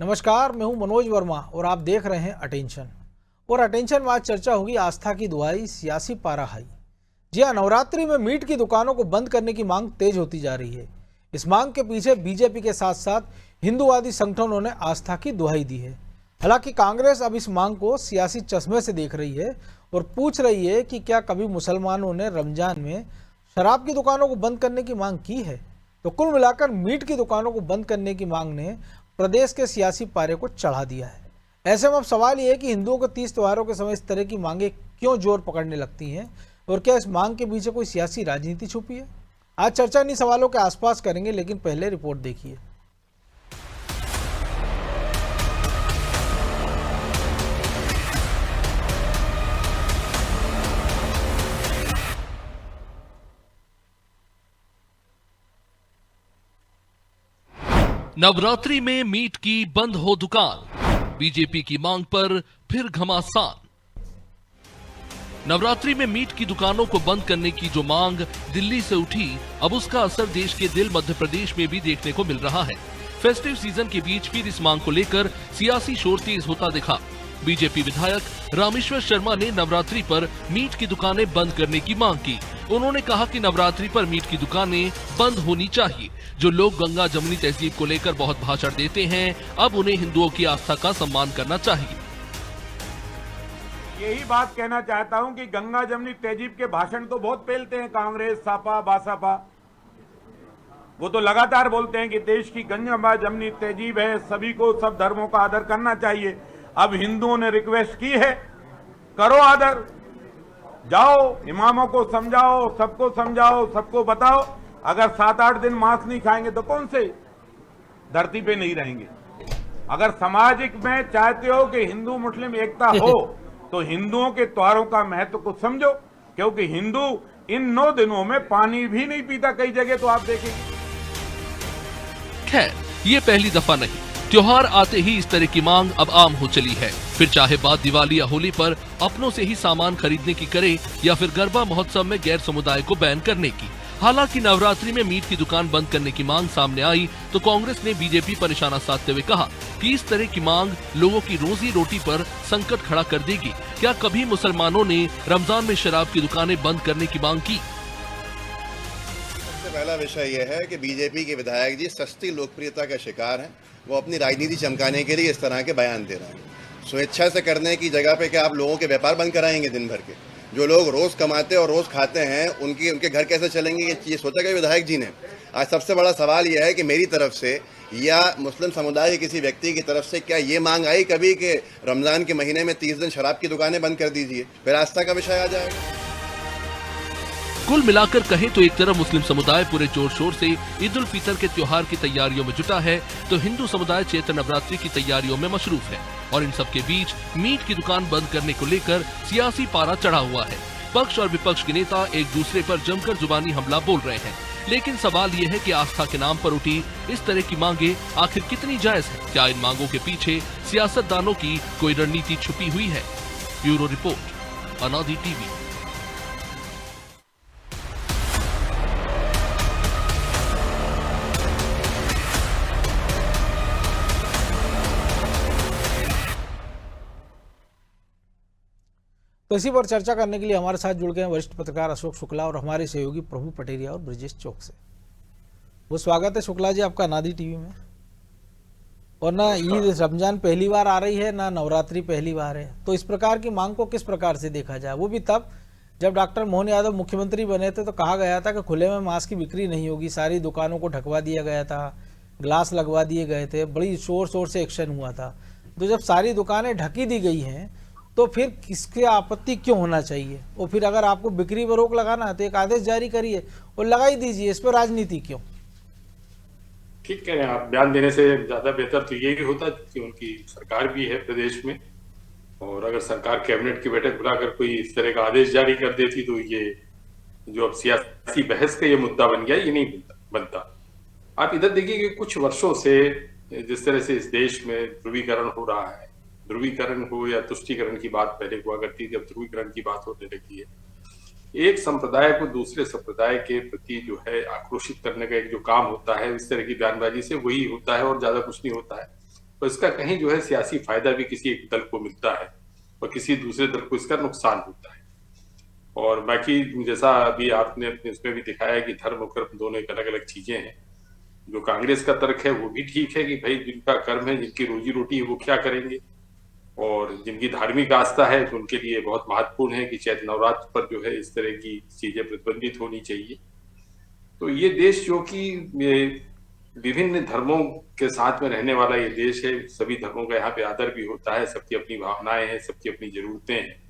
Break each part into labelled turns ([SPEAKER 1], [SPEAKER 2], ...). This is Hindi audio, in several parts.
[SPEAKER 1] नमस्कार, मैं हूं मनोज वर्मा और आप देख रहे हैं अटेंशन। और अटेंशन में आज चर्चा होगी आस्था की दुहाई, सियासी पारा हाई। जी हां, नवरात्रि में मीट की दुकानों को बंद करने की मांग तेज होती जा रही है। इस मांग के पीछे बीजेपी के साथ साथ हिंदूवादी संगठनों ने आस्था की दुहाई दी है। हालांकि कांग्रेस अब इस मांग को सियासी चश्मे से देख रही है और पूछ रही है कि क्या कभी मुसलमानों ने रमजान में शराब की दुकानों को बंद करने की मांग की है। तो कुल मिलाकर मीट की दुकानों को बंद करने की मांग ने प्रदेश के सियासी पारे को चढ़ा दिया है। ऐसे में अब सवाल यह है कि हिंदुओं को 30 त्योहारों के समय इस तरह की मांगे क्यों जोर पकड़ने लगती हैं और क्या इस मांग के पीछे कोई सियासी राजनीति छुपी है। आज चर्चा इन्हीं सवालों के आसपास करेंगे, लेकिन पहले रिपोर्ट देखिए।
[SPEAKER 2] नवरात्रि में मीट की बंद हो दुकान, बीजेपी की मांग पर फिर घमासान। नवरात्रि में मीट की दुकानों को बंद करने की जो मांग दिल्ली से उठी, अब उसका असर देश के दिल मध्य प्रदेश में भी देखने को मिल रहा है। फेस्टिव सीजन के बीच फिर इस मांग को लेकर सियासी शोर तेज होता दिखा। बीजेपी विधायक रामेश्वर शर्मा ने नवरात्रि पर मीट की दुकानें बंद करने की मांग की। उन्होंने कहा कि नवरात्रि पर मीट की दुकानें बंद होनी चाहिए। जो लोग गंगा जमुनी तहजीब को लेकर बहुत भाषण देते हैं, अब उन्हें हिंदुओं की आस्था का सम्मान करना चाहिए।
[SPEAKER 3] यही बात कहना चाहता हूं कि गंगा जमुनी तहजीब के भाषण तो बहुत फैलते हैं, कांग्रेस सापा बासापा, वो तो लगातार बोलते हैं कि देश की गंगा जमुनी तहजीब है, सभी को सब धर्मों का आदर करना चाहिए। अब हिंदुओं ने रिक्वेस्ट की है, करो आदर, जाओ इमामों को समझाओ, सबको बताओ। अगर 7-8 दिन मांस नहीं खाएंगे तो कौन से धरती पे नहीं रहेंगे। अगर सामाजिक में चाहते हो कि हिंदू मुस्लिम एकता हो तो हिंदुओं के त्योहारों का महत्व को समझो, क्योंकि हिंदू इन 9 दिनों में पानी भी नहीं पीता कई जगह, तो आप देखेंगे।
[SPEAKER 2] खैर, ये पहली दफा नहीं, त्योहार आते ही इस तरह की मांग अब आम हो चली है। फिर चाहे बात दिवाली या होली पर अपनों से ही सामान खरीदने की करे या फिर गरबा महोत्सव में गैर समुदाय को बैन करने की। हालांकि नवरात्रि में मीट की दुकान बंद करने की मांग सामने आई तो कांग्रेस ने बीजेपी पर निशाना साधते हुए कहा कि इस तरह की मांग लोगों की रोजी रोटी पर संकट खड़ा कर देगी। क्या कभी मुसलमानों ने रमजान में शराब की दुकानें बंद करने की मांग की?
[SPEAKER 4] सबसे पहला विषय यह है कि बीजेपी के विधायक जी सस्ती लोकप्रियता का शिकार हैं। वो अपनी राजनीति चमकाने के लिए इस तरह के बयान दे रहे हैं। स्वेच्छा से करने की जगह पे क्या आप लोगों के व्यापार बंद कराएंगे? दिन भर के जो लोग रोज कमाते और रोज खाते हैं उनके घर कैसे चलेंगे? ये सोचा गया विधायक जी ने। आज सबसे बड़ा सवाल यह है कि मेरी तरफ से या मुस्लिम समुदाय के किसी व्यक्ति की तरफ से क्या ये मांग आई कभी कि रमजान के महीने में 30 दिन शराब की दुकानें बंद कर दीजिए? फिर आस्था का विषय आ जाएगा।
[SPEAKER 2] कुल मिलाकर कहें तो एक तरफ मुस्लिम समुदाय पूरे जोर शोर से ईद उल फितर के त्योहार की तैयारियों में जुटा है, तो हिंदू समुदाय चैत्र नवरात्रि की तैयारियों में मशरूफ है। और इन सब के बीच मीट की दुकान बंद करने को लेकर सियासी पारा चढ़ा हुआ है। पक्ष और विपक्ष के नेता एक दूसरे पर जमकर जुबानी हमला बोल रहे हैं। लेकिन सवाल ये है कि आस्था के नाम पर उठी इस तरह की मांगे आखिर कितनी जायज है? क्या इन मांगों के पीछे सियासतदानों की कोई रणनीति छुपी हुई है? ब्यूरो रिपोर्ट, अनादि टीवी।
[SPEAKER 1] तो इसी पर चर्चा करने के लिए हमारे साथ जुड़ गए हैं वरिष्ठ पत्रकार अशोक शुक्ला और हमारे सहयोगी प्रभु पटेरिया और ब्रजेश चौक से। वो स्वागत है शुक्ला जी आपका अनादि टीवी में। और ना ईद रमजान पहली बार आ रही है, ना नवरात्रि पहली बार है, तो इस प्रकार की मांग को किस प्रकार से देखा जाए? वो भी तब जब डॉक्टर मोहन यादव मुख्यमंत्री बने थे तो कहा गया था कि खुले में मांस की बिक्री नहीं होगी, सारी दुकानों को ढकवा दिया गया था, ग्लास लगवा दिए गए थे, बड़ी शोर से एक्शन हुआ था। तो जब सारी दुकानें ढकी दी गई हैं तो फिर किसकी आपत्ति क्यों होना चाहिए? और फिर अगर आपको बिक्री पर रोक लगाना है तो एक आदेश जारी करिए और लगा ही दीजिए, इस पर राजनीति क्यों?
[SPEAKER 5] ठीक कह रहे हैं आप। बयान देने से ज्यादा बेहतर तो यही होता कि उनकी सरकार भी है प्रदेश में, और अगर सरकार कैबिनेट की बैठक बुलाकर कोई इस तरह का आदेश जारी कर देती तो ये जो अब सियासी बहस का ये मुद्दा बन गया, ये नहीं बनता। आप इधर देखिए कि कुछ वर्षों से जिस तरह से इस देश में ध्रुवीकरण हो रहा है, ध्रुवीकरण हो या तुष्टीकरण की बात पहले हुआ करती थी, अब ध्रुवीकरण की बात होने लगी है। एक संप्रदाय को दूसरे संप्रदाय के प्रति जो है आक्रोशित करने का एक जो काम होता है, इस तरह की बयानबाजी से वही होता है और ज्यादा कुछ नहीं होता है। तो इसका कहीं जो है सियासी फायदा भी किसी एक दल को मिलता है और किसी दूसरे दल को इसका नुकसान होता है। और बाकी जैसा अभी आपने अपने उसमें भी दिखाया कि धर्म और कर्म दोनों एक अलग अलग चीजें हैं। जो कांग्रेस का तर्क है वो भी ठीक है कि भाई जिनका कर्म है, जिनकी रोजी रोटी है, वो क्या करेंगे, और जिनकी धार्मिक आस्था है तो उनके लिए बहुत महत्वपूर्ण है कि चैत्र नवरात्र पर जो है इस तरह की चीजें प्रतिबंधित होनी चाहिए। तो ये देश जो कि विभिन्न धर्मों के साथ में रहने वाला ये देश है, सभी धर्मों का यहाँ पे आदर भी होता है, सबकी अपनी भावनाएं हैं, सबकी अपनी जरूरतें हैं।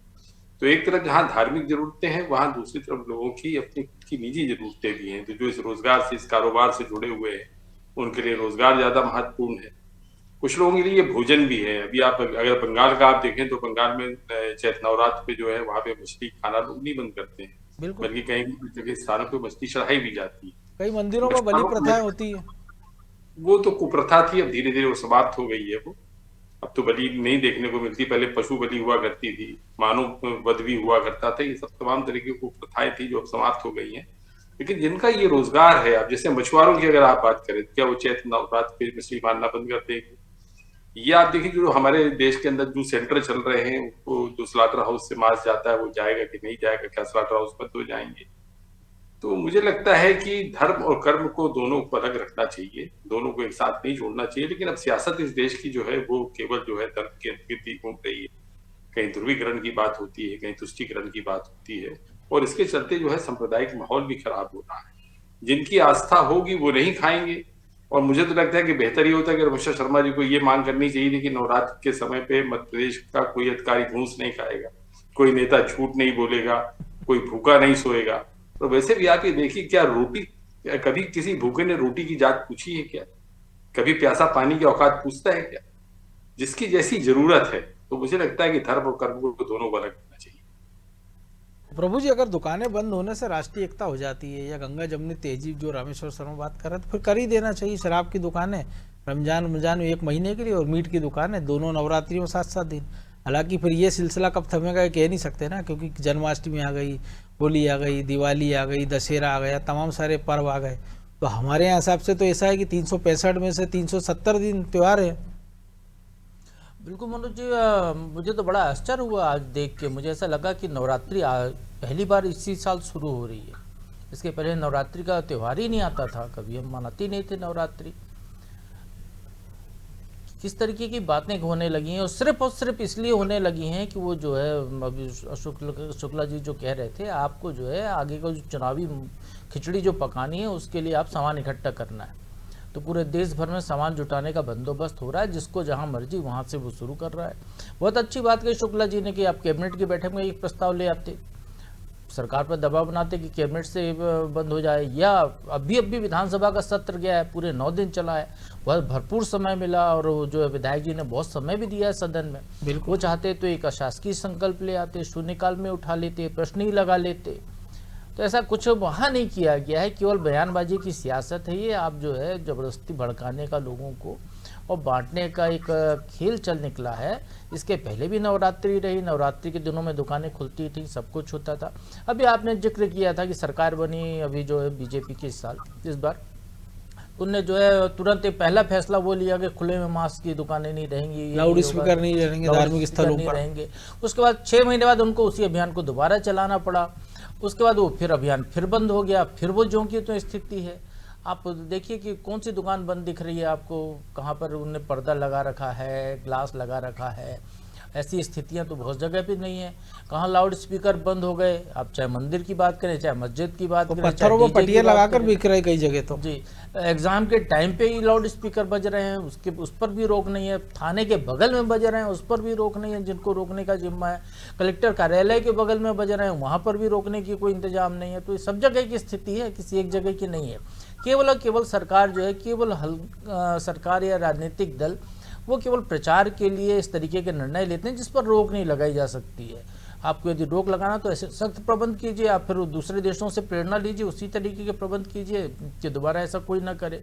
[SPEAKER 5] तो एक तरफ जहाँ धार्मिक जरूरतें हैं, वहां दूसरी तरफ लोगों की अपनी खुद की निजी जरूरतें भी हैं। तो जो इस रोजगार से, इस कारोबार से जुड़े हुए हैं, उनके लिए रोजगार ज्यादा महत्वपूर्ण है। कुछ लोगों के लिए भोजन भी है। अभी आप अगर बंगाल का आप देखें तो बंगाल में चैत्र नवरात्र पे जो है वहां पे मछली खाना लोग नहीं बंद करते हैं,
[SPEAKER 1] बिल्कुल।
[SPEAKER 5] बल्कि कहीं जगह स्थानों पे मछली चढ़ाई भी जाती है।
[SPEAKER 1] कई मंदिरों में बलि प्रथाएं होती है।
[SPEAKER 5] वो तो कुप्रथा थी, अब धीरे धीरे वो समाप्त हो गई है। वो अब तो बलि नहीं देखने को मिलती, पहले पशु बलि हुआ करती थी, मानव वध भी हुआ करता था। ये सब तमाम तरीके की कुप्रथाएं थी जो अब समाप्त हो गई हैं। लेकिन जिनका ये रोजगार है, अब जैसे मछुआरों की अगर आप बात करें, क्या वो चैत्र नवरात्र पे मछली मारना बंद कर देंगे? ये आप देखिए जो हमारे देश के अंदर जो सेंटर चल रहे हैं, वो जो स्लाटर हाउस से मांस जाता है वो जाएगा कि नहीं जाएगा, क्या स्लाटर हाउस बंद हो जाएंगे? तो मुझे लगता है कि धर्म और कर्म को दोनों को अलग रखना चाहिए, दोनों को एक साथ नहीं जोड़ना चाहिए। लेकिन अब सियासत इस देश की जो है वो केवल जो है धर्म के इर्द घूम रही है। कहीं ध्रुवीकरण की बात होती है, कहीं तुष्टीकरण की बात होती है, और इसके चलते जो है सांप्रदायिक माहौल भी खराब हो रहा है। जिनकी आस्था होगी वो नहीं खाएंगे। और मुझे तो लगता है कि बेहतर ये होता है कि रमेश शर्मा जी को ये मांग करनी चाहिए थी कि नवरात्र के समय पे मध्य प्रदेश का कोई अधिकारी घूस नहीं खाएगा, कोई नेता झूठ नहीं बोलेगा, कोई भूखा नहीं सोएगा। तो वैसे भी आप ये देखिए, क्या रोटी, कभी किसी भूखे ने रोटी की जात पूछी है क्या? कभी प्यासा पानी की औकात पूछता है क्या? जिसकी जैसी जरूरत है। तो मुझे लगता है कि धर्म और कर्म को दोनों को अलग करना चाहिए।
[SPEAKER 1] प्रभु जी, अगर दुकानें बंद होने से राष्ट्रीय एकता हो जाती है, या गंगा जमुनी तहजीब जो रामेश्वर शर्मा बात कर रहे हैं, तो फिर कर ही देना चाहिए। शराब की दुकानें रमजान 1 महीने के लिए, और मीट की दुकानें दोनों नवरात्रि में 7-7 दिन। हालांकि फिर ये सिलसिला कब थमेगा ये कह नहीं सकते ना, क्योंकि जन्माष्टमी आ गई, होली आ गई, दिवाली आ गई, दशहरा आ गया, तमाम सारे पर्व आ गए। तो हमारे यहाँ हिसाब से तो ऐसा है कि 365 में से 370 दिन त्यौहार है।
[SPEAKER 6] बिल्कुल मनोज जी, मुझे तो बड़ा आश्चर्य हुआ आज देख के। मुझे ऐसा लगा कि नवरात्रि पहली बार इसी साल शुरू हो रही है। इसके पहले नवरात्रि का त्यौहार ही नहीं आता था, कभी हम मनाते नहीं थे नवरात्रि। किस तरीके की बातें होने लगी हैं, और सिर्फ इसलिए होने लगी हैं कि वो जो है अभी शुक्ला जी जो कह रहे थे, आपको जो है आगे का जो चुनावी खिचड़ी जो पकानी है उसके लिए आप सामान इकट्ठा करना है। तो पूरे देश भर में सामान जुटाने का बंदोबस्त हो रहा है, जिसको जहां मर्जी वहां से वो शुरू कर रहा है। बहुत अच्छी बात कही शुक्ला जी ने कि आप कैबिनेट की बैठक में एक प्रस्ताव ले आते, सरकार पर दबाव बनाते कि कैबिनेट से बंद हो जाए। या अभी विधानसभा का सत्र गया है, पूरे 9 दिन चला है, बहुत भरपूर समय मिला, और जो है विधायक जी ने बहुत समय भी दिया है सदन में।
[SPEAKER 1] बिल्कुल।
[SPEAKER 6] वो चाहते तो एक अशासकीय संकल्प ले आते, शून्यकाल में उठा लेते, प्रश्न ही लगा लेते। तो ऐसा कुछ वहाँ नहीं किया गया है, केवल बयानबाजी की सियासत है ये। आप जो है ज़बरदस्ती भड़काने का लोगों को और बांटने का एक खेल चल निकला है। इसके पहले भी नवरात्रि रही, नवरात्रि के दिनों में दुकानें खुलती थी, सब कुछ होता था। अभी आपने जिक्र किया था कि सरकार बनी अभी जो है बीजेपी की इस बार उनने जो है तुरंत एक पहला फैसला वो लिया कि खुले में मास्क की दुकानें नहीं रहेंगी,
[SPEAKER 1] लाउड स्पीकर नहीं रहेंगे, धार्मिक स्थलों पर
[SPEAKER 6] रहेंगे। उसके बाद 6 महीने बाद उनको उसी अभियान को दोबारा चलाना पड़ा। उसके बाद वो फिर अभियान फिर बंद हो गया, फिर वो ज्यों की तो स्थिति है। आप देखिए कि कौन सी दुकान बंद दिख रही है आपको, कहाँ पर उन्होंने पर्दा लगा रखा है, ग्लास लगा रखा है। ऐसी स्थितियां तो बहुत जगह पे नहीं है। कहाँ लाउड स्पीकर बंद हो गए, आप चाहे मंदिर की बात करें, चाहे मस्जिद की बात करें,
[SPEAKER 1] पत्थरों को पटिया लगाकर बिक रहे कई जगह तो।
[SPEAKER 6] जी, एग्जाम के टाइम पे ही लाउड स्पीकर बज रहे हैं, उस पर भी रोक नहीं है। थाने के बगल में बज रहे हैं, उस पर भी रोक नहीं है, जिनको रोकने का जिम्मा है। कलेक्टर कार्यालय के बगल में बज रहे हैं, वहाँ पर भी रोकने की कोई इंतजाम नहीं है। तो सब जगह की स्थिति है, किसी एक जगह की नहीं है। केवल सरकार जो है, सरकार या राजनीतिक दल वो केवल प्रचार के लिए इस तरीके के निर्णय लेते हैं जिस पर रोक नहीं लगाई जा सकती है। आपको यदि रोक लगाना तो ऐसे सख्त प्रबंध कीजिए, आप फिर दूसरे देशों से प्रेरणा लीजिए, उसी तरीके के प्रबंध कीजिए कि दोबारा ऐसा कोई ना करे।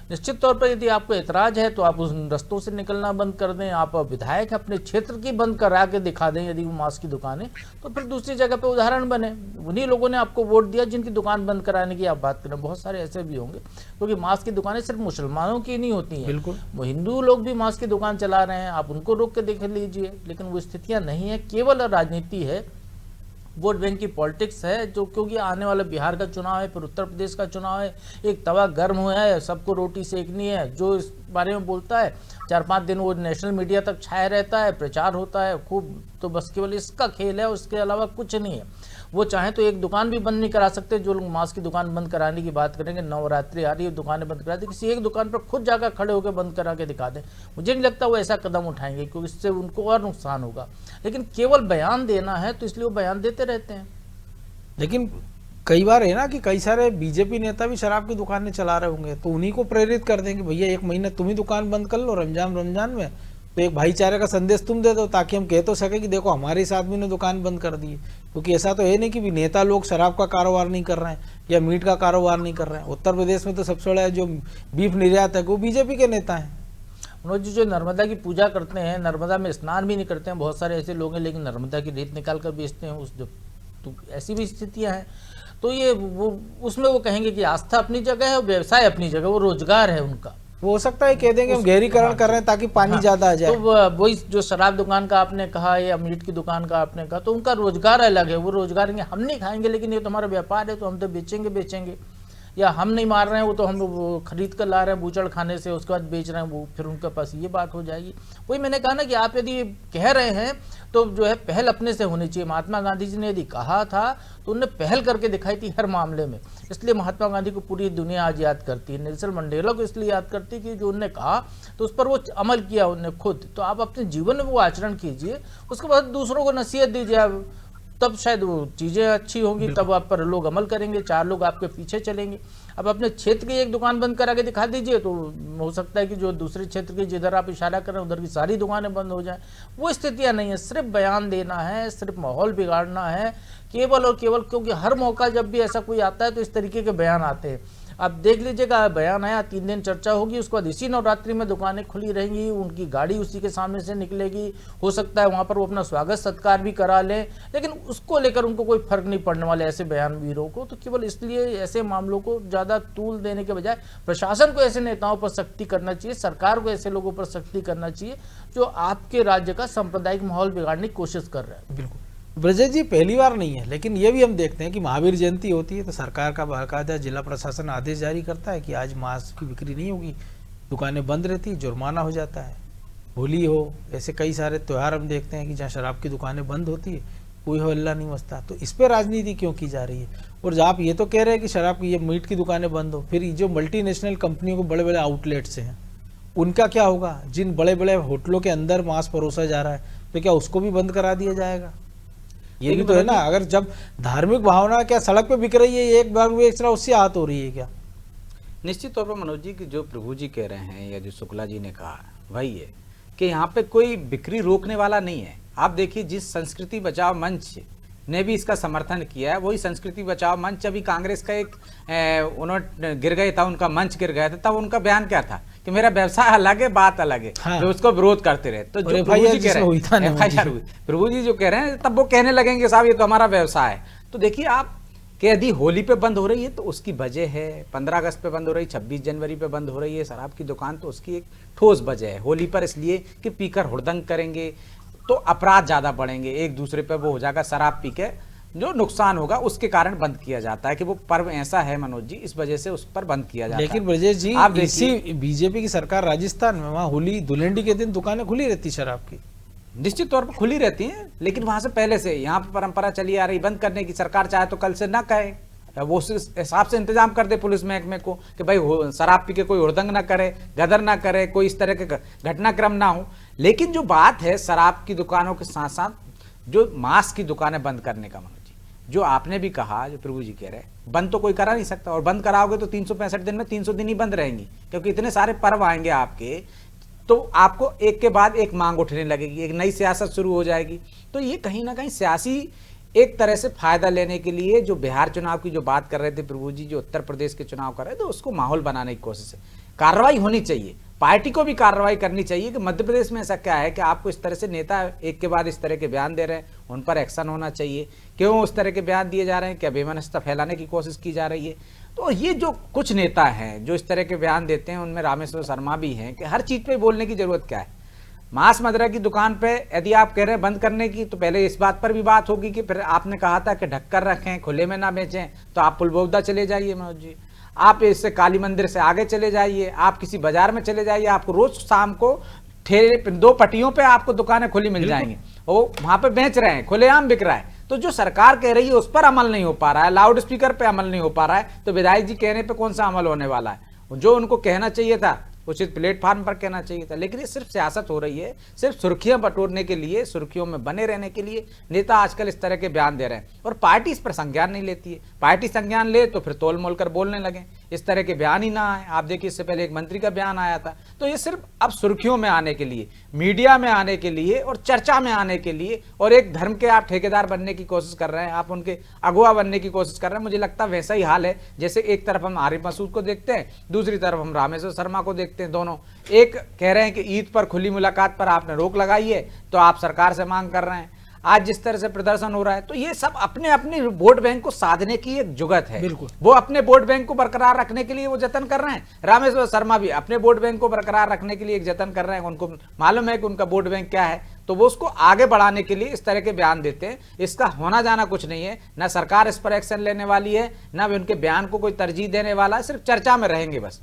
[SPEAKER 6] निश्चित तौर पर यदि आपको ऐतराज है तो आप उस रस्तों से निकलना बंद कर दें। आप विधायक अपने क्षेत्र की बंद करा के दिखा दें यदि वो मांस की दुकानें, तो फिर दूसरी जगह पे उदाहरण बने। उन्हीं लोगों ने आपको वोट दिया जिनकी दुकान बंद कराने की आप बात करें, बहुत सारे ऐसे भी होंगे, क्योंकि मांस की दुकानें सिर्फ मुसलमानों की नहीं होती हैं,
[SPEAKER 1] बिल्कुल
[SPEAKER 6] वो हिंदू लोग भी मांस की दुकान चला रहे हैं, आप उनको रोक के देख लीजिए। लेकिन वो स्थितियां नहीं है, केवल राजनीति है, वोट बैंक की पॉलिटिक्स है, जो क्योंकि आने वाला बिहार का चुनाव है, फिर उत्तर प्रदेश का चुनाव है, एक तवा गर्म हुआ है, सबको रोटी सेकनी है। जो इस बारे में बोलता है 4-5 दिन वो नेशनल मीडिया तक छाया रहता है, प्रचार होता है खूब, तो बस केवल इसका खेल है, उसके अलावा कुछ नहीं है। वो चाहे तो एक दुकान भी बंद नहीं करा सकते। जो लोग मांस की दुकान बंद कराने की बात करेंगे, नवरात्रि आ रही है, दुकानें बंद करा दें, किसी एक दुकान पर खुद जाकर खड़े होकर बंद करा के दिखा दें, मुझे नहीं लगता वो ऐसा कदम उठाएंगे, क्योंकि इससे उनको और नुकसान होगा। लेकिन केवल बयान देना है तो इसलिए वो बयान देते रहते हैं।
[SPEAKER 1] लेकिन कई बार है ना कि कई सारे बीजेपी नेता भी शराब की दुकानें चला रहे होंगे, तो उन्हीं को प्रेरित कर देंगे, भैया 1 महीना तुम ही दुकान बंद कर लो रमजान में, तो एक भाईचारे का संदेश तुम दे दो, ताकि हम कह तो सके कि देखो हमारे इस आदमी ने दुकान बंद कर दी है। क्योंकि ऐसा तो है नहीं कि भी नेता लोग शराब का कारोबार नहीं कर रहे हैं या मीट का कारोबार नहीं कर रहे हैं। उत्तर प्रदेश में तो सबसे बड़ा जो बीफ निर्यात है वो बीजेपी के नेता हैं।
[SPEAKER 6] मनोज जी, जो नर्मदा की पूजा करते हैं, नर्मदा में स्नान भी नहीं करते हैं, बहुत सारे ऐसे लोग हैं, लेकिन नर्मदा की रेत निकाल कर बेचते हैं, उस जो तो ऐसी भी स्थितियां हैं। तो ये वो उसमें वो कहेंगे कि आस्था अपनी जगह है और व्यवसाय अपनी जगह, वो रोजगार है उनका।
[SPEAKER 1] वो हो सकता है कह देंगे हम गहरीकरण कर रहे हैं ताकि पानी ज्यादा आ जाए।
[SPEAKER 6] तो वही जो शराब दुकान का आपने कहा या मीट की दुकान का आपने कहा, तो उनका रोजगार अलग है, वो रोजगार हम नहीं खाएंगे, लेकिन ये तो हमारा व्यापार है, तो हम तो बेचेंगे। या हम नहीं मार रहे हैं, वो तो हम वो खरीद कर ला रहे हैं बूचड़ खाने से, उसके बाद बेच रहे हैं, वो फिर उनके पास ये बात हो जाएगी। वही मैंने कहा ना कि आप यदि कह रहे हैं तो जो है पहल अपने से होनी चाहिए। महात्मा गांधी जी ने यदि कहा था तो उन्होंने पहल करके दिखाई थी हर मामले में, इसलिए महात्मा गांधी को पूरी दुनिया आज याद करती है। नेल्सन मंडेला को इसलिए याद करती है कि जो उन्होंने कहा तो उस पर वो अमल किया उन्होंने खुद। तो आप अपने जीवन में वो आचरण कीजिए, उसके बाद दूसरों को नसीहत दीजिए, आप तब शायद वो चीज़ें अच्छी होंगी, तब आप पर लोग अमल करेंगे, 4 लोग आपके पीछे चलेंगे। अब अपने क्षेत्र की एक दुकान बंद करा के दिखा दीजिए, तो हो सकता है कि जो दूसरे क्षेत्र की जिधर आप इशारा कर रहे हैं उधर की सारी दुकानें बंद हो जाएं। वो स्थितियां नहीं है, सिर्फ बयान देना है, सिर्फ माहौल बिगाड़ना है, केवल और केवल। क्योंकि हर मौका जब भी ऐसा कोई आता है तो इस तरीके के बयान आते हैं। आप देख लीजिएगा, बयान आया, 3 दिन चर्चा होगी, उसके बाद इसी नवरात्रि में दुकानें खुली रहेंगी, उनकी गाड़ी उसी के सामने से निकलेगी, हो सकता है वहाँ पर वो अपना स्वागत सत्कार भी करा लें, लेकिन उसको लेकर उनको कोई फर्क नहीं पड़ने वाले ऐसे बयानवीरों को। तो केवल इसलिए ऐसे मामलों को ज़्यादा तूल देने के बजाय प्रशासन को ऐसे नेताओं पर सख्ती करना चाहिए, सरकार को ऐसे लोगों पर सख्ती करना चाहिए जो आपके राज्य का सांप्रदायिक माहौल बिगाड़ने की कोशिश कर रहे हैं।
[SPEAKER 1] बिल्कुल ब्रजेश जी, पहली बार नहीं है, लेकिन ये भी हम देखते हैं कि महावीर जयंती होती है तो सरकार का बाकायदा जिला प्रशासन आदेश जारी करता है कि आज मांस की बिक्री नहीं होगी, दुकानें बंद रहती, जुर्माना हो जाता है। होली हो, ऐसे कई सारे त्यौहार हम देखते हैं कि जहाँ शराब की दुकानें बंद होती है, कोई हल्ला नहीं मचता। तो इस पर राजनीति क्यों की जा रही है? और आप ये तो कह रहे हैं कि शराब की, ये मीट की दुकानें बंद हो, फिर जो मल्टीनेशनल कंपनियों को बड़े बड़े आउटलेट्स हैं उनका क्या होगा? जिन बड़े बड़े होटलों के अंदर मांस परोसा जा रहा है, तो क्या उसको भी बंद करा दिया जाएगा? ये भी तो है ना। अगर जब धार्मिक भावना क्या सड़क पे बिक रही है, एक बार बेच रहा, उससे आहत हो रही है क्या?
[SPEAKER 7] निश्चित तौर पर मनोज जी कि जो प्रभु जी कह रहे हैं या जो शुक्ला जी ने कहा वही है कि यहाँ पे कोई बिक्री रोकने वाला नहीं है। आप देखिए, जिस संस्कृति बचाओ मंच ने भी इसका समर्थन किया है, वही संस्कृति बचाओ मंच अभी कांग्रेस का एक उन्होंने गिर गए था, उनका मंच गिर गया था, तब उनका बयान क्या था कि मेरा व्यवसाय अलग है, बात अलग है। हाँ। जो उसको विरोध करते रहे, तो जो प्रभु जी कह रहे हैं, प्रभु जी जो कह रहे हैं, तब वो कहने लगेंगे साहब ये तो हमारा व्यवसाय है। तो देखिए आप कि यदि होली पे बंद हो रही है तो उसकी वजह है, 15 अगस्त पे बंद हो रही, 26 जनवरी पे बंद हो रही है शराब की दुकान, तो उसकी एक ठोस वजह है। होली पर इसलिए कि पीकर हुड़दंग करेंगे तो अपराध ज़्यादा बढ़ेंगे, एक दूसरे पे वो हो जाएगा, शराब पी के जो नुकसान होगा उसके कारण बंद किया जाता है कि वो पर्व ऐसा है मनोज जी, इस वजह से उस पर बंद किया जाता है।
[SPEAKER 1] लेकिन ब्रजेश जी, इसी बीजेपी की सरकार राजस्थान में, वहाँ होली धुलेंडी के दिन दुकानें खुली रहती शराब की,
[SPEAKER 7] निश्चित तौर पर खुली रहती हैं, लेकिन वहां से पहले से यहाँ पर परंपरा चली आ रही बंद करने की। सरकार चाहे तो कल से ना कहे, वो उस हिसाब से इंतजाम कर दे पुलिस महकमे को कि भाई शराब पी के कोई हुड़दंग ना करे, गदर ना करे, कोई इस तरह के घटनाक्रम ना हो। लेकिन जो बात है शराब की दुकानों के साथ साथ जो मांस की दुकानें बंद करने का, मनोज जी जो आपने भी कहा, जो प्रभु जी कह रहे हैं, बंद तो कोई करा नहीं सकता, और बंद कराओगे तो 365 दिन में 300 दिन ही बंद रहेंगी, क्योंकि इतने सारे पर्व आएंगे आपके, तो आपको एक के बाद एक मांग उठने लगेगी, एक नई सियासत शुरू हो जाएगी। तो ये कहीं ना कहीं सियासी एक तरह से फायदा लेने के लिए जो बिहार चुनाव की जो बात कर रहे थे प्रभु जी, जो उत्तर प्रदेश के चुनाव कर रहे थे, उसको माहौल बनाने की कोशिश है। कार्रवाई होनी चाहिए, पार्टी को भी कार्रवाई करनी चाहिए कि मध्य प्रदेश में ऐसा क्या है कि आपको इस तरह से नेता एक के बाद इस तरह के बयान दे रहे हैं, उन पर एक्शन होना चाहिए। क्यों उस तरह के बयान दिए जा रहे हैं? क्या बेमनस्ता फैलाने की कोशिश की जा रही है? तो ये जो कुछ नेता हैं जो इस तरह के बयान देते हैं, उनमें रामेश्वर शर्मा भी हैं कि हर चीज़ पे बोलने की जरूरत क्या है। मांस मदिरा की दुकान पे यदि आप कह रहे हैं बंद करने की, तो पहले इस बात पर भी बात होगी कि फिर आपने कहा था कि ढककर रखें, खुले में ना बेचें, तो आप पुलबोगदा चले जाइए मनोज जी, आप इससे काली मंदिर से आगे चले जाइए, आप किसी बाजार में चले जाइए, आपको रोज शाम को ठेले 2 पट्टियों पे आपको दुकानें खुली मिल जाएंगी, वो वहां पे बेच रहे हैं, खुलेआम बिक रहा है। तो जो सरकार कह रही है उस पर अमल नहीं हो पा रहा है, लाउड स्पीकर पे अमल नहीं हो पा रहा है, तो विधायक जी कहने पे कौन सा अमल होने वाला है? जो उनको कहना चाहिए था उचित प्लेटफॉर्म पर कहना चाहिए था। लेकिन ये सिर्फ सियासत हो रही है, सिर्फ सुर्खियां बटोरने के लिए, सुर्खियों में बने रहने के लिए नेता आजकल इस तरह के बयान दे रहे हैं, और पार्टी इस पर संज्ञान नहीं लेती है। पार्टी संज्ञान ले तो फिर तोल मोल कर बोलने लगे, इस तरह के बयान ही ना आए। आप देखिए इससे पहले एक मंत्री का बयान आया था। तो ये सिर्फ अब सुर्खियों में आने के लिए, मीडिया में आने के लिए और चर्चा में आने के लिए, और एक धर्म के आप ठेकेदार बनने की कोशिश कर रहे हैं, आप उनके अगुवा बनने की कोशिश कर रहे हैं। मुझे लगता है वैसा ही हाल है जैसे एक तरफ हम आरिफ मसूद को देखते हैं, दूसरी तरफ हम रामेश्वर शर्मा को देखते हैं। दोनों एक कह रहे हैं कि ईद पर खुली मुलाकात पर आपने रोक लगाई है, तो आप सरकार से मांग कर रहे हैं। आज जिस तरह से प्रदर्शन हो रहा है, तो ये सब अपने अपने वोट बैंक को साधने की एक जुगत है।
[SPEAKER 1] बिल्कुल,
[SPEAKER 7] वो अपने वोट बैंक को बरकरार रखने के लिए वो जतन कर रहे हैं। रामेश्वर शर्मा भी अपने वोट बैंक को बरकरार रखने के लिए एक जतन कर रहे हैं। उनको मालूम है कि उनका वोट बैंक क्या है, तो वो उसको आगे बढ़ाने के लिए इस तरह के बयान देते हैं। इसका होना जाना कुछ नहीं है, ना सरकार इस पर एक्शन लेने वाली है, ना भी उनके बयान को कोई तरजीह देने वाला है, सिर्फ चर्चा में रहेंगे बस।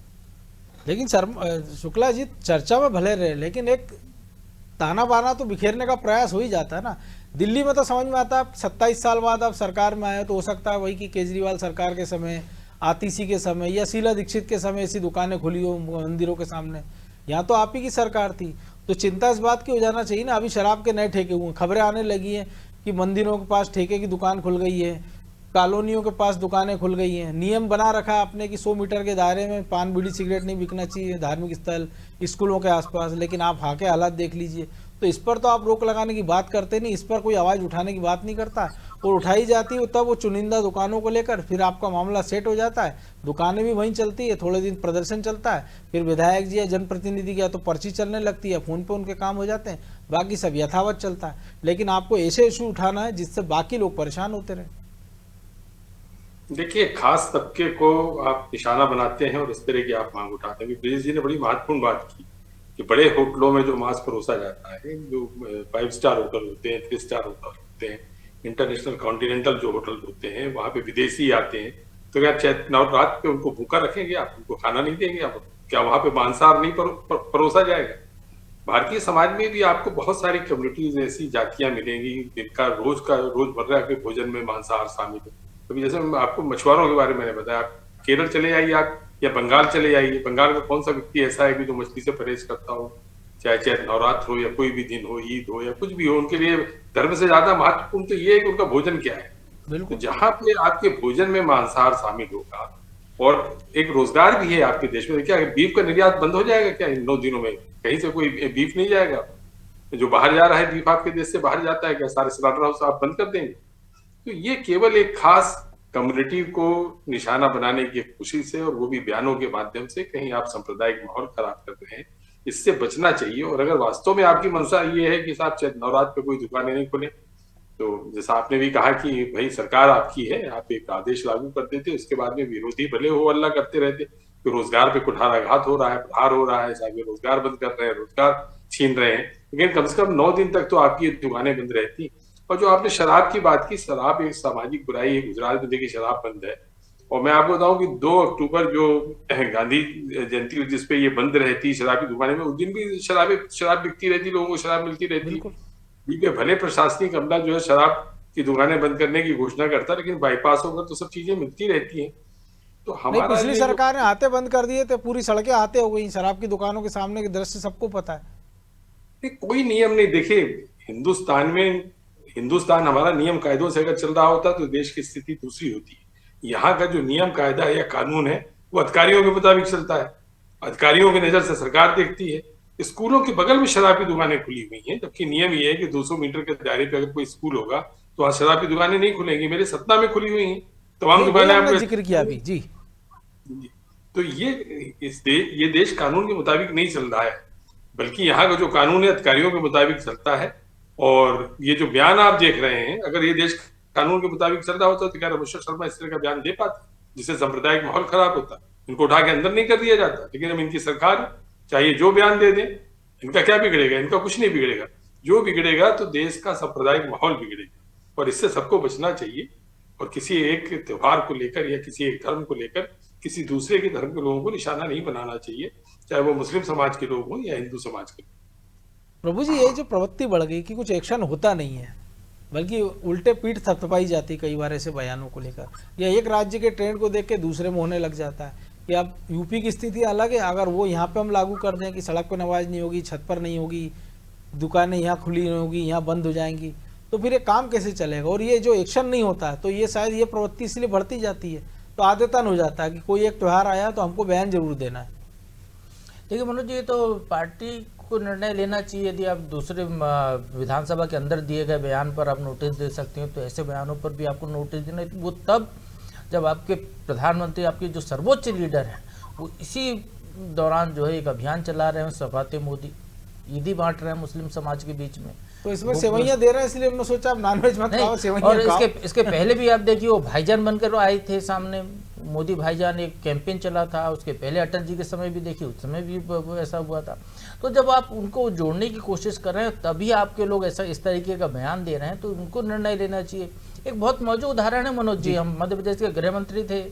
[SPEAKER 1] लेकिन शुक्ला जी चर्चा में भले रहे, लेकिन एक ताना बाना तो बिखेरने का प्रयास हो ही जाता है ना। दिल्ली में तो समझ में आता है 27 साल बाद आप सरकार में आए, तो हो सकता है वही कि केजरीवाल सरकार के समय, आतिशी के समय या शीला दीक्षित के समय ऐसी दुकानें खुली हो मंदिरों के सामने। यहाँ तो आप ही की सरकार थी, तो चिंता इस बात की हो जाना चाहिए ना। अभी शराब के नए ठेके हुए, खबरें आने लगी हैं कि मंदिरों के पास ठेके की दुकान खुल गई है, कॉलोनियों के पास दुकानें खुल गई हैं। नियम बना रखा आपने कि 100 मीटर के दायरे में पान बीड़ी सिगरेट नहीं बिकना चाहिए धार्मिक स्थल स्कूलों के आसपास, लेकिन आप वहाँ के हालात देख लीजिए। तो इस पर तो आप रोक लगाने की बात करते नहीं, इस पर कोई आवाज़ उठाने की बात नहीं करता, और उठाई जाती है तब वो चुनिंदा दुकानों को लेकर फिर आपका मामला सेट हो जाता है। दुकानें भी वहीं चलती है, थोड़े दिन प्रदर्शन चलता है, फिर विधायक जी या जनप्रतिनिधि की या तो पर्ची चलने लगती है, फ़ोन पे उनके काम हो जाते हैं, बाकी सब यथावत चलता है। लेकिन आपको ऐसे इशू उठाना है जिससे बाकी लोग परेशान होते रहे।
[SPEAKER 5] देखिए, खास तबके को आप निशाना बनाते हैं और इस तरह की आप मांग उठाते हैं। ब्रिजेश जी ने बड़ी महत्वपूर्ण बात की कि बड़े होटलों में जो मांस परोसा जाता है, जो 5 स्टार होटल होते हैं, 3 स्टार होटल होते हैं, इंटरनेशनल कॉन्टिनेंटल जो होटल होते हैं, वहां पे विदेशी आते हैं, तो क्या रात पे उनको भूखा रखेंगे आप? उनको खाना नहीं देंगे आप? क्या वहां पे मांसाहार नहीं परोसा जाएगा? भारतीय समाज में भी आपको बहुत सारी कम्युनिटीज ऐसी जातियां मिलेंगी जिनका रोजमर्रा के भोजन में मांसाहार शामिल है। अभी जैसे आपको मछुआरों के बारे में मैंने बताया, आप केरल चले जाइए आप, या बंगाल चले जाइए। बंगाल में कौन सा व्यक्ति ऐसा है कि जो मछली से परहेज करता हो? चाहे नवरात्र हो या कोई भी दिन हो, ईद हो या कुछ भी हो, उनके लिए धर्म से ज्यादा महत्वपूर्ण तो ये है कि उनका भोजन क्या है।
[SPEAKER 1] बिल्कुल,
[SPEAKER 5] तो जहां पे आपके भोजन में मांसाहार शामिल होगा, और एक रोजगार भी है आपके देश में, क्या बीफ का निर्यात बंद हो जाएगा क्या इन 9 दिनों में? कहीं से कोई बीफ नहीं जाएगा? जो बाहर जा रहा है बीफ आपके देश से बाहर जाता है क्या? सारे स्लॉटर हाउस आप बंद कर देंगे? तो ये केवल एक खास कम्युनिटी को निशाना बनाने की कोशिश है, और वो भी बयानों के माध्यम से। कहीं आप सांप्रदायिक माहौल खराब कर रहे हैं, इससे बचना चाहिए। और अगर वास्तव में आपकी मंशा ये है कि साहब नवरात्र पे कोई दुकानें नहीं खुले, तो जैसा आपने भी कहा कि भाई सरकार आपकी है, आप एक आदेश लागू कर देते, उसके बाद में विरोधी भले हो अल्लाह करते रहते, तो रोजगार पे कुठाराघात हो रहा है, प्रहार हो रहा है, साहब रोजगार बंद कर रहे हैं, रोजगार छीन रहे हैं। लेकिन कम से कम 9 दिन तक तो आपकी दुकानें बंद रहती। और जो आपने शराब की बात की, शराब एक सामाजिक बुराई है। गुजरात में देखिए शराब बंद है, और मैं आपको बताऊं कि 2 अक्टूबर जो गांधी जयंती जिसपे ये बंद रहती शराब की दुकानें में, उस दिन भी शराब बिकती रहती, लोगों को शराब मिलती रहती। ठीक है, भले प्रशासनिक अमला जो है शराब की दुकानें बंद करने की घोषणा करता, लेकिन बाईपास होकर तो सब चीजें मिलती रहती हैं। तो हमारा
[SPEAKER 1] पिछली सरकार ने आते बंद कर दिए थे, पूरी सड़कें आते हो गई, शराब की दुकानों के सामने के दृश्य सबको पता है।
[SPEAKER 5] कोई नियम नहीं। देखिए, हिंदुस्तान हमारा नियम कायदों से अगर चल रहा होता तो देश की स्थिति दूसरी होती है। यहाँ का जो नियम कायदा है या कानून है, वो अधिकारियों के मुताबिक चलता है, अधिकारियों की नजर से सरकार देखती है। स्कूलों के बगल में शराब की दुकानें खुली हुई हैं, जबकि नियम ये है कि 200 मीटर के दायरे पे अगर कोई स्कूल होगा तो वहाँ शराब की दुकानें नहीं खुलेंगी। मेरे सतना में खुली हुई हैं तमाम
[SPEAKER 1] ये
[SPEAKER 5] दुकानें।
[SPEAKER 1] हमने
[SPEAKER 5] आपको
[SPEAKER 1] जिक्र किया अभी जी।
[SPEAKER 5] तो ये देश कानून के मुताबिक नहीं चल रहा है, बल्कि यहाँ का जो कानून है अधिकारियों के मुताबिक चलता है। और ये जो बयान आप देख रहे हैं, अगर ये देश कानून के मुताबिक चल रहा होता तो क्या रमेश्वर शर्मा इस तरह का बयान दे पाते, जिससे सांप्रदायिक माहौल खराब होता। इनको उठा के अंदर नहीं कर दिया जाता। लेकिन अब इनकी सरकार चाहिए जो बयान दे दे, इनका क्या बिगड़ेगा? इनका कुछ नहीं बिगड़ेगा। जो बिगड़ेगा तो देश का सांप्रदायिक माहौल बिगड़ेगा, और इससे सबको बचना चाहिए। और किसी एक त्योहार को लेकर या किसी एक धर्म को लेकर किसी दूसरे के धर्म के लोगों को निशाना नहीं बनाना चाहिए, चाहे वो मुस्लिम समाज के लोग हों या हिंदू समाज के।
[SPEAKER 1] प्रभु जी, ये जो प्रवृत्ति बढ़ गई कि कुछ एक्शन होता नहीं है, बल्कि उल्टे पीठ थपथपाई जाती कई बार ऐसे बयानों को लेकर, या एक राज्य के ट्रेंड को देख के दूसरे में होने लग जाता है कि अब यूपी की स्थिति अलग है, अगर वो यहाँ पे हम लागू कर दें कि सड़क पर नमाज नहीं होगी, छत पर नहीं होगी, दुकानें यहाँ खुली नहीं होगी, यहाँ बंद हो जाएंगी, तो फिर ये काम कैसे चलेगा? और ये जो एक्शन नहीं होता है, तो ये शायद ये प्रवृत्ति इसलिए बढ़ती जाती है, तो आदतन हो जाता है कि कोई एक त्यौहार आया तो हमको बयान जरूर देना है।
[SPEAKER 6] देखिए मनोज जी, तो पार्टी को निर्णय लेना चाहिए। यदि आप दूसरे विधानसभा के अंदर दिए गए बयान पर आप नोटिस दे सकते हैं, तो ऐसे बयानों पर भी आपको नोटिस देना, वो तब जब आपके प्रधानमंत्री, आपके जो सर्वोच्च लीडर हैं, वो इसी दौरान जो है एक अभियान चला रहे हैं, सौगाते मोदी, ईदी बांट रहे हैं मुस्लिम समाज के बीच में।
[SPEAKER 1] तो इसमें सेवैयां दे रहे हैं, इसलिए हमने सोचा अब नॉनवेज मत खाओ, सेवैयां
[SPEAKER 6] और
[SPEAKER 1] खाओ।
[SPEAKER 6] इसके पहले भी आप देखिए, वो भाईजान बनकर आए थे सामने, मोदी भाईजान एक कैंपेन चला था। उसके पहले अटल जी के समय भी देखिए, उस समय भी ऐसा हुआ था। तो जब आप उनको जोड़ने की कोशिश कर रहे हैं, तभी आपके लोग ऐसा इस तरीके का बयान दे रहे हैं, तो उनको निर्णय लेना चाहिए। एक बहुत मौजूद उदाहरण है मनोज जी, हम मध्य प्रदेश के गृह मंत्री थे,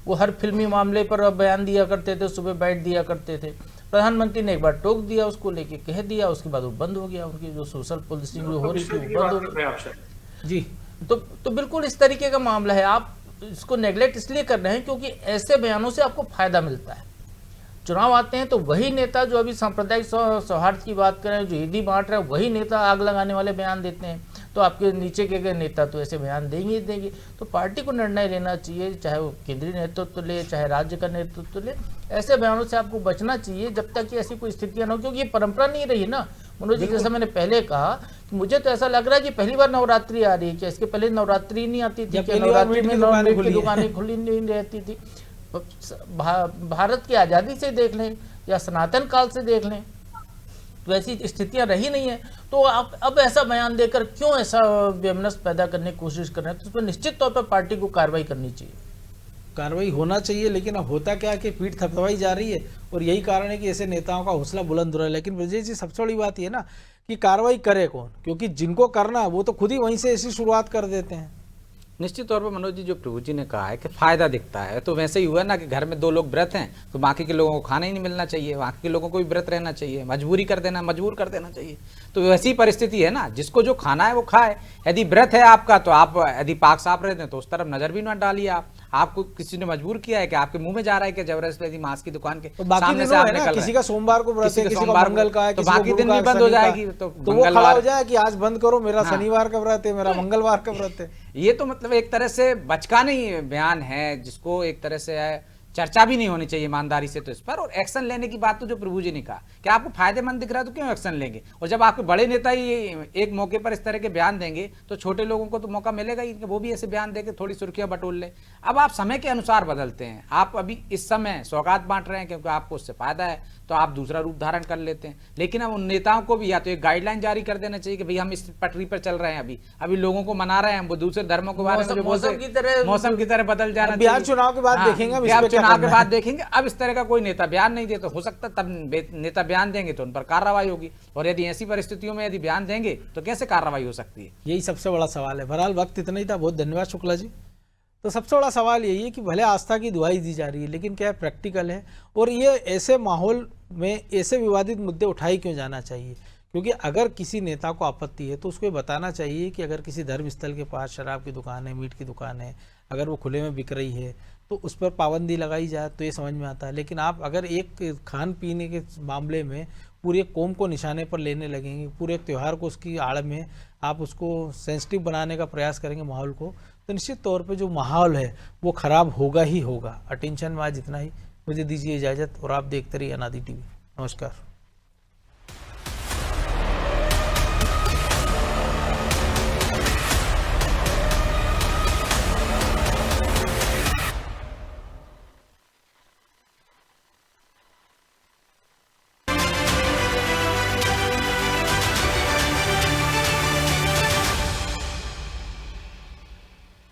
[SPEAKER 6] वो हर फिल्मी मामले पर बयान दिया करते थे, सुबह बैठ दिया करते थे। प्रधानमंत्री ने एक बार टोक दिया, उसको लेके कह दिया, उसके बाद वो बंद हो गया। उनकी जो सोशल पॉलिसी जो हो रही थी वो बंद हो गई जी। तो बिल्कुल इस तरीके का मामला है। आप इसको नेगलेक्ट इसलिए कर रहे हैं क्योंकि ऐसे बयानों से आपको फायदा मिलता है। चुनाव आते हैं तो वही नेता जो अभी सांप्रदायिक सौहार्द की बात करें, जो ईदी बांट रहे हैं, वही नेता आग लगाने वाले बयान देते हैं। तो आपके नीचे के नेता तो ऐसे बयान देंगे ही देंगे। तो पार्टी को निर्णय लेना चाहिए, चाहे वो केंद्रीय नेतृत्व ले, चाहे राज्य का नेतृत्व ले। ऐसे बयानों से आपको बचना चाहिए जब तक कि ऐसी कोई स्थितियां ना हो, क्योंकि ये परंपरा नहीं रही ना मनोज जी। जैसा मैंने पहले कहा कि मुझे तो ऐसा लग रहा है कि पहली बार नवरात्रि आ रही है। क्या इसके पहले नवरात्रि नहीं आती थी? क्या नवरात्रि में नॉनवेज की दुकानें खुली नहीं रहती थी? भारत की आज़ादी से देख लें या सनातन काल से देख लें, तो ऐसी स्थितियां रही नहीं है। तो आप अब ऐसा बयान देकर क्यों ऐसा वैमनस्य पैदा करने की कोशिश कर रहे हैं? तो उस पर निश्चित तौर पर पार्टी को कार्रवाई करनी चाहिए।
[SPEAKER 1] कार्रवाई होना चाहिए, लेकिन अब होता क्या है कि पीठ थपथपाई जा रही है, और यही कारण है कि ऐसे नेताओं का हौसला बुलंद हो रहा है। लेकिन विजय जी, सबसे बड़ी बात यह ना कि कार्रवाई करे कौन, क्योंकि जिनको करना है वो तो खुद ही वहीं से ऐसी शुरुआत कर देते हैं।
[SPEAKER 7] निश्चित तौर पर मनोज जी, जो प्रभु जी ने कहा है कि फायदा दिखता है, तो वैसे ही हुआ ना कि घर में 2 लोग व्रत हैं तो बाकी के लोगों को खाना ही नहीं मिलना चाहिए, बाकी के लोगों को भी व्रत रहना चाहिए, मजबूर कर देना चाहिए। तो वैसी परिस्थिति है ना, जिसको जो खाना है वो खाए। यदि व्रत है आपका तो आप यदि पाक साफ रहते हैं तो उस तरफ नजर भी ना डालिए। आपको किसी ने मजबूर किया है कि आपके मुंह में जा रहा है कि जबरदस्ती मांस की दुकान के सामने से आप निकल,
[SPEAKER 1] किसी का सोमवार को व्रत है, किसी का मंगल का है,
[SPEAKER 7] तो बाकी दिन भी बंद हो जाएगी। तो
[SPEAKER 1] वो खड़ा हो जाए कि आज बंद करो, मेरा शनिवार का व्रत है, मेरा मंगलवार का व्रत है।
[SPEAKER 7] ये तो मतलब एक तरह से बचकाना ही बयान है, जिसको एक तरह से चर्चा भी नहीं होनी चाहिए ईमानदारी से तो इस पर। और एक्शन लेने की बात तो जो प्रभु जी ने कहा कि आपको फायदेमंद दिख रहा है तो क्यों एक्शन लेंगे? और जब आपके बड़े नेता ही एक मौके पर इस तरह के बयान देंगे तो छोटे लोगों को तो मौका मिलेगा ही कि वो भी ऐसे बयान देकर थोड़ी सुर्खियां बटोर ले। अब आप समय के अनुसार बदलते हैं। आप अभी इस समय सौगात बांट रहे हैं क्योंकि आपको उससे फायदा है, तो आप दूसरा रूप धारण कर लेते हैं। लेकिन अब उन नेताओं को भी या तो एक गाइडलाइन जारी कर देना चाहिए कि भाई हम इस पटरी पर चल रहे हैं, अभी लोगों को मना रहे हैं, वो दूसरे धर्मों के बारे में मौसम की तरह बदल जाना चाहिए।
[SPEAKER 1] बिहार चुनाव के बाद देखेंगे,
[SPEAKER 7] चुनाव के बाद देखेंगे। अब इस तरह का कोई नेता बयान नहीं दे तो हो सकता तब नेता बयान देंगे तो उन पर कार्रवाई होगी, और यदि ऐसी परिस्थितियों में यदि बयान देंगे तो कैसे कार्रवाई हो सकती है?
[SPEAKER 1] यही सबसे बड़ा सवाल है। बहरहाल वक्त इतना ही था, बहुत धन्यवाद शुक्ला जी। तो सबसे बड़ा सवाल यही है कि भले आस्था की दुआई दी जा रही है, लेकिन क्या प्रैक्टिकल है, और ये ऐसे माहौल में ऐसे विवादित मुद्दे उठाए क्यों जाना चाहिए? क्योंकि अगर किसी नेता को आपत्ति है तो उसको ये बताना चाहिए कि अगर किसी धर्म स्थल के पास शराब की दुकान है, मीट की दुकान है, अगर वो खुले में बिक रही है तो उस पर पाबंदी लगाई जाए तो ये समझ में आता है। लेकिन आप अगर एक खान पीने के मामले में पूरे कौम को निशाने पर लेने लगेंगे, पूरे त्यौहार को उसकी आड़ में आप उसको सेंसिटिव बनाने का प्रयास करेंगे माहौल को, तो निश्चित तौर पे जो माहौल है वो ख़राब होगा ही होगा। अटेंशन में आज इतना ही, मुझे दीजिए इजाज़त, और आप देखते रहिए अनादि टीवी। नमस्कार।